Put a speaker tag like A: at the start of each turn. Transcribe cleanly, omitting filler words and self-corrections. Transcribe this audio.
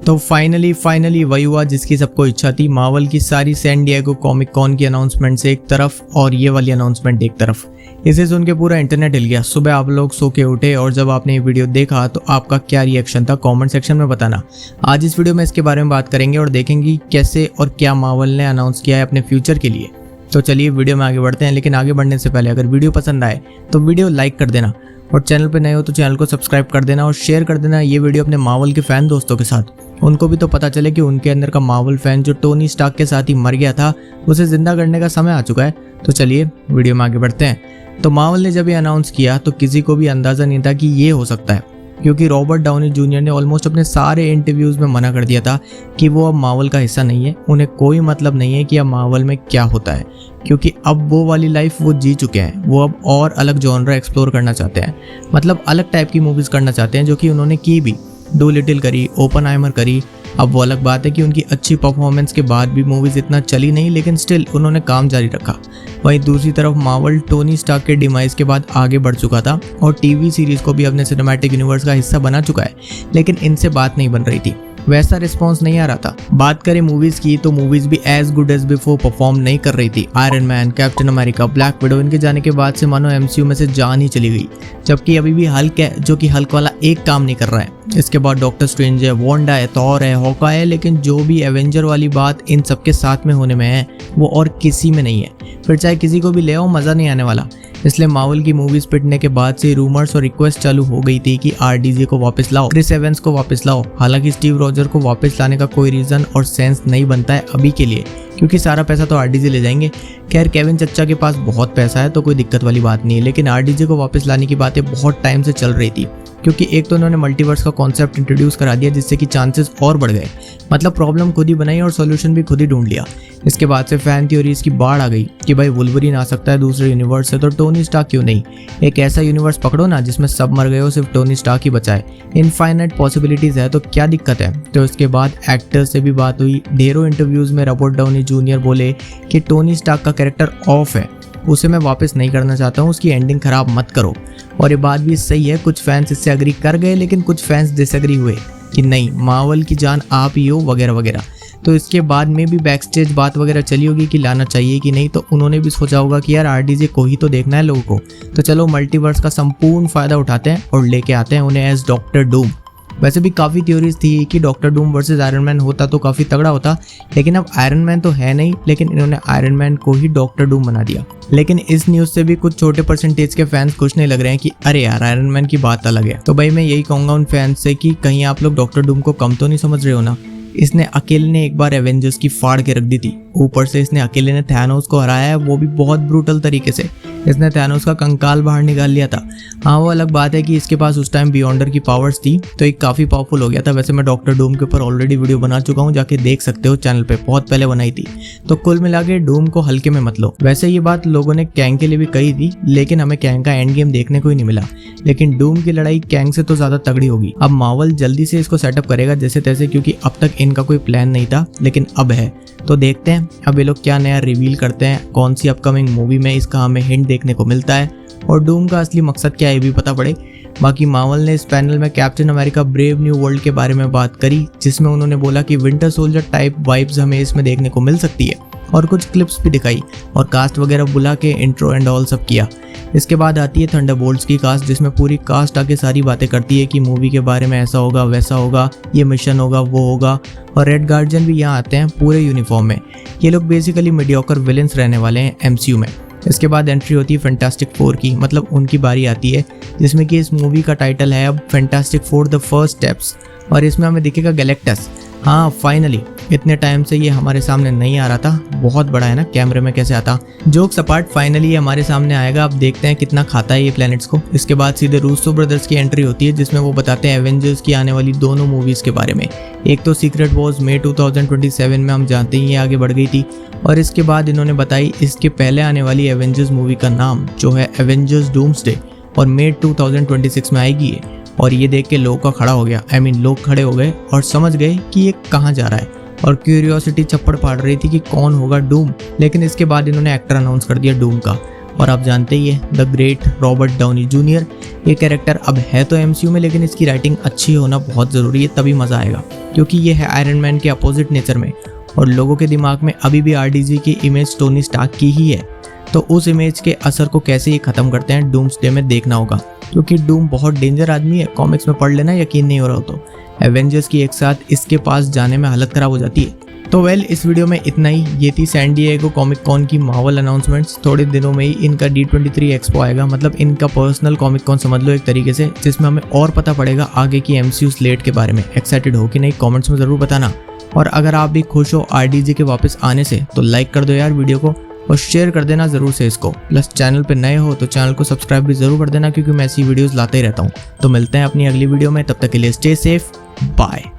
A: तो फाइनली वही हुआ जिसकी सबको इच्छा थी। मार्वल की सारी सैन डिएगो कॉमिक कॉन की अनाउंसमेंट से एक तरफ और ये वाली अनाउंसमेंट एक तरफ, इसे सुन के पूरा इंटरनेट हिल गया। सुबह आप लोग सो के उठे और जब आपने ये वीडियो देखा तो आपका क्या रिएक्शन था, कमेंट सेक्शन में बताना। आज इस वीडियो में इसके बारे में बात करेंगे और देखेंगे कैसे और क्या मार्वल ने अनाउंस किया है अपने फ्यूचर के लिए। तो चलिए वीडियो में आगे बढ़ते हैं, लेकिन आगे बढ़ने से पहले अगर वीडियो पसंद आए तो वीडियो लाइक कर देना और चैनल पे नए हो तो चैनल को सब्सक्राइब कर देना और शेयर कर देना ये वीडियो अपने मार्वल के फैन दोस्तों के साथ। उनको भी तो पता चले कि उनके अंदर का मार्वल फैन जो टोनी स्टार्क के साथ ही मर गया था, उसे जिंदा करने का समय आ चुका है। तो चलिए वीडियो में आगे बढ़ते हैं। तो मार्वल ने जब ये अनाउंस किया तो किसी को भी अंदाजा नहीं था कि ये हो सकता है, क्योंकि रॉबर्ट डाउनी जूनियर ने ऑलमोस्ट अपने सारे इंटरव्यूज में मना कर दिया था कि वो अब मार्वल का हिस्सा नहीं है। उन्हें कोई मतलब नहीं है कि अब मार्वल में क्या होता है, क्योंकि अब वो वाली लाइफ वो जी चुके हैं। वो अब और अलग जॉनरा एक्सप्लोर करना चाहते हैं, मतलब अलग टाइप की मूवीज करना चाहते हैं, जो कि उन्होंने की भी। डूलिटिल करी, ओपनहाइमर करी। अब वो अलग बात है कि उनकी अच्छी परफॉर्मेंस के बाद भी मूवीज इतना चली नहीं, लेकिन स्टिल उन्होंने काम जारी रखा। वहीं दूसरी तरफ मार्वल टोनी स्टार्क के डिमाइस के बाद आगे बढ़ चुका था और टीवी सीरीज को भी अपने सिनेमैटिक यूनिवर्स का हिस्सा बना चुका है, लेकिन इनसे बात नहीं बन रही थी, वैसा रिस्पॉन्स नहीं आ रहा था। बात करें मूवीज की तो मूवीज भी as good as before perform नहीं कर रही थी। Iron Man, Captain America, Black Widow, इनके जाने के बाद से मानो एमसीयू में से जान ही चली गई, जबकि अभी भी हल्क है जो कि हल्क वाला एक काम नहीं कर रहा है। इसके बाद डॉक्टर स्ट्रेंज है, वांडा है, थॉर है, हॉकाई है, लेकिन जो भी एवेंजर वाली बात इन सबके साथ में होने में है वो और किसी में नहीं है। फिर चाहे किसी को भी ले आओ, मजा नहीं आने वाला। इसलिए मार्वल की मूवीज पिटने के बाद से रूमर्स और रिक्वेस्ट चालू हो गई थी कि आरडीजे को वापस लाओ, क्रिस एवंस को वापस लाओ। हालांकि स्टीव रॉजर को वापस लाने का कोई रीजन और सेंस नहीं बनता है अभी के लिए, क्योंकि सारा पैसा तो आरडीजे ले जाएंगे। खैर केविन चच्चा के पास बहुत पैसा है तो कोई दिक्कत वाली बात नहीं है, लेकिन आरडीजे को वापस लाने की बातें बहुत टाइम से चल रही थी, क्योंकि एक तो उन्होंने मल्टीवर्स का कॉन्सेप्ट इंट्रोड्यूस करा दिया, जिससे कि चांसेस और बढ़ गए। मतलब प्रॉब्लम खुद ही बनाई और सॉल्यूशन भी खुद ही ढूंढ लिया। इसके बाद से फैन थ्योरीज की बाढ़ आ गई कि भाई वुल्वरीन आ सकता है दूसरे यूनिवर्स से, तो टोनी स्टार्क क्यों नहीं? एक ऐसा यूनिवर्स पकड़ो ना जिसमें सब मर गए हो, सिर्फ टोनी स्टार्क ही बचाए। इनफाइनाइट पॉसिबिलिटीज है तो क्या दिक्कत है? तो इसके बाद एक्टर्स से भी बात हुई। ढेरों इंटरव्यूज में रॉबर्ट डाउनी जूनियर बोले कि टोनी स्टार्क का कैरेक्टर ऑफ है, उसे मैं वापस नहीं करना चाहता हूँ, उसकी एंडिंग खराब मत करो। और ये बात भी सही है, कुछ फैंस इससे अग्री कर गए, लेकिन कुछ फैंस डिसएग्री हुए कि नहीं, मार्वल की जान आप ही हो वगैरह वगैरह। तो इसके बाद में भी बैक स्टेज बात वगैरह चली होगी कि लाना चाहिए कि नहीं, तो उन्होंने भी सोचा होगा कि यार आरडीजे को ही तो देखना है लोगों को, तो चलो मल्टीवर्स का संपूर्ण फायदा उठाते हैं और लेके आते हैं उन्हें एज डॉक्टर डूम। वैसे भी काफ़ी थ्योरीज थी कि doctor Doom versus iron man होता तो काफ़ी तगड़ा होता, लेकिन अब आयरन मैन तो है नहीं, लेकिन इन्होंने आयरन मैन को ही डॉक्टर डूम बना दिया। लेकिन इस न्यूज़ से भी कुछ छोटे परसेंटेज के फैंस खुश नहीं लग रहे हैं कि अरे यार आयरन मैन की बात अलग है। तो भाई मैं यही कहूँगा उन फैंस से कि कहीं आप लोग डॉक्टर डूम को कम तो नहीं समझ रहे हो ना। इसने अकेले ने एक बार एवेंजर्स की फाड़ के रख दी थी, ऊपर से इसने अकेले ने थैनोस को हराया है, वो भी बहुत ब्रूटल तरीके से। इसने थैनोस का कंकाल बाहर निकाल लिया था। हाँ वो अलग बात है कि इसके पास उस टाइम बियॉन्डर की पावर्स थी, तो एक काफ़ी पावरफुल हो गया था। वैसे मैं डॉक्टर डूम के ऊपर ऑलरेडी वीडियो बना चुका हूँ, जाके देख सकते हो चैनल पे, बहुत पहले बनाई थी। तो कुल मिला के डूम को हल्के में मत लो। वैसे ये बात लोगों ने कैंग के लिए भी कही थी, लेकिन हमें कैंग का एंड गेम देखने को ही नहीं मिला। लेकिन डूम की लड़ाई कैंग से तो ज़्यादा तगड़ी होगी। अब मार्वल जल्दी से इसको सेटअप करेगा जैसे तैसे, क्योंकि अब तक इनका कोई प्लान नहीं था, लेकिन अब है। तो देखते हैं अब ये लोग क्या नया रिवील करते हैं, कौन सी अपकमिंग मूवी में इसका हमें हिंट देखने को मिलता है और डूम का असली मकसद क्या है ये भी पता पड़े। बाकी मार्वल ने इस पैनल में captain America brave new world के बारे में बात करी, जिसमें उन्होंने बोला कि विंटर सोल्जर टाइप वाइब्स हमें इसमें देखने को मिल सकती है, और कुछ क्लिप्स भी दिखाई और कास्ट वगैरह बुला के इंट्रो एंड ऑल सब किया। इसके बाद आती है थंडरबोल्ट्स की कास्ट, जिसमें पूरी कास्ट आके सारी बातें करती है कि मूवी के बारे में ऐसा होगा वैसा होगा, ये मिशन होगा वो होगा। और रेड गार्जियन भी यहाँ आते हैं पूरे यूनिफॉर्म में। ये लोग बेसिकली मीडियोकर विलेंस रहने वाले हैं एमसीयू में। इसके बाद एंट्री होती है फैंटास्टिक फोर की, मतलब उनकी बारी आती है, जिसमें कि इस मूवी का टाइटल है अब fantastic four the first steps, और इसमें हमें दिखेगा गैलेक्टस। हाँ फाइनली, इतने टाइम से ये हमारे सामने नहीं आ रहा था, बहुत बड़ा है ना, कैमरे में कैसे आता। जोक्स अपार्ट, फाइनली ये हमारे सामने आएगा। अब देखते हैं कितना खाता है ये प्लैनेट्स को। इसके बाद सीधे रूसो ब्रदर्स की एंट्री होती है, जिसमें वो बताते हैं एवेंजर्स की आने वाली दोनों मूवीज के बारे में। एक तो सीक्रेट वॉर्स मई 2027 में, हम जानते ही ये आगे बढ़ गई थी, और इसके बाद इन्होंने बताई इसके पहले आने वाली एवेंजर्स मूवी का नाम जो है एवेंजर्स डूम्सडे, और मई 2026 में आएगी ये। और ये देख के लोग का खड़ा हो गया, लोग खड़े हो गए और समझ गए कि ये कहाँ जा रहा है, और क्यूरियोसिटी चप्पड़ फाड़ रही थी कि कौन होगा डूम। लेकिन इसके बाद इन्होंने एक्टर अनाउंस कर दिया डूम का, और आप जानते ही है the great Robert Downey junior. ये कैरेक्टर अब है तो MCU में, लेकिन इसकी राइटिंग अच्छी होना बहुत ज़रूरी है, तभी मज़ा आएगा, क्योंकि ये है आयरन मैन के अपोजिट नेचर में और लोगों के दिमाग में अभी भी RDG की इमेज टोनी स्टार्क की ही है। तो उस इमेज के असर को कैसे ये ख़त्म करते हैं डूम्सडे में देखना होगा, क्योंकि डूम बहुत डेंजर आदमी है। कॉमिक्स में पढ़ लेना, यकीन नहीं हो रहा हो तो एवेंजर्स की एक साथ इसके पास जाने में हालत ख़राब हो जाती है। तो इस वीडियो में इतना ही। ये थी सैन डिएगो कॉमिक कॉन की मार्वल अनाउंसमेंट्स। थोड़े दिनों में ही इनका D23 एक्सपो आएगा, मतलब इनका पर्सनल कॉमिक कॉन समझ लो एक तरीके से, जिसमें हमें और पता पड़ेगा आगे की MCU स्लेट के बारे में। एक्साइटेड हो कि नहीं कमेंट्स में ज़रूर बताना। और अगर आप भी खुश हो RDG के वापस आने से तो लाइक कर दो यार वीडियो को और शेयर कर देना ज़रूर से इसको। प्लस चैनल पे नए हो तो चैनल को सब्सक्राइब भी ज़रूर कर देना, क्योंकि मैं ऐसी वीडियोस लाते ही रहता हूँ। तो मिलते हैं अपनी अगली वीडियो में, तब तक के लिए स्टे सेफ, बाय।